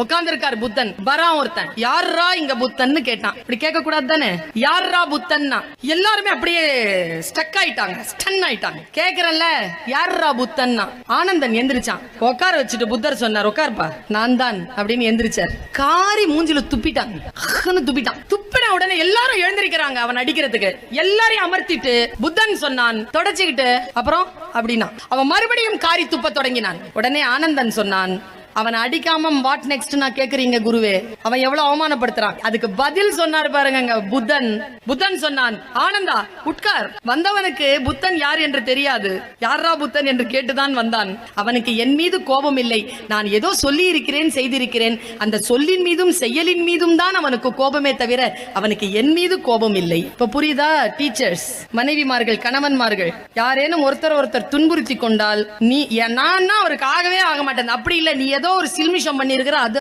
உட்கார்ந்து இருக்காரு புத்தன். வரான் ஒருத்தன், யாரா இங்க புத்தன்னு கேட்டான். இப்படி கேட்க கூடாது தானே, யாரா புத்தன்னா. எல்லாருமே அப்படியே ஸ்டக் ஆயிட்டாங்க, ஸ்டன் ஆயிட்டாங்க. கேக்குறல்ல யாரா புத்தன்னா. ஆனந்தன் எந்திரிச்சான், உட்கார வச்சுட்டு புத்தர் சொன்னார், உட்கார்ப்பா நான் தான் அப்படின்னு எந்திரிச்சார். காரி மூஞ்சில துப்பிட்டாங்க, துப்பிட்டான். துப்பின உடனே எல்லாரும் எழுந்திருக்கிறாங்க அவன் அடிக்கிறதுக்கு. எல்லாரையும் அமர்த்திட்டு புத்தன் சொன்னான், தொடச்சுக்கிட்டு அப்புறம் அப்படின்னா. அவன் மறுபடியும் காரி துப்ப தொடங்கினான். உடனே ஆனந்தன் சொன்னான், அவன் அடிக்காம வாட் நெக்ஸ்ட் நான் கேக்குறீங்க குருவே, அவன் எவ்வளவு அவமானப்படுத்துறான். அதுக்கு பதில் சொன்னார் பாருங்க புத்தன். புத்தன் சொன்னான், ஆனந்தா உட்கார். வந்தவனுக்கு புத்தன் யார் என்று தெரியாது, யாரா புத்தன் என்று கேட்டுதான் வந்தான். அவனுக்கு என் மீது கோபம் இல்லை, நான் ஏதோ சொல்லி இருக்கிறேன், செய்திருக்கிறேன். அந்த சொல்லின் மீதும் செயலின் மீதும் தான் அவனுக்கு கோபமே தவிர அவனுக்கு என் மீது கோபம் இல்லை. இப்ப புரியுதா? டீச்சர்ஸ், மனைவிமார்கள், கணவன்மார்கள் யாரேனும் ஒருத்தர் துன்புறுத்தி கொண்டால், நீ நான் அவருக்கு ஆகவே ஆக மாட்டேன் அப்படி இல்லை, நீ ஏதோ ஒரு சில்மிஷம் பண்ணிருக்கிற, அது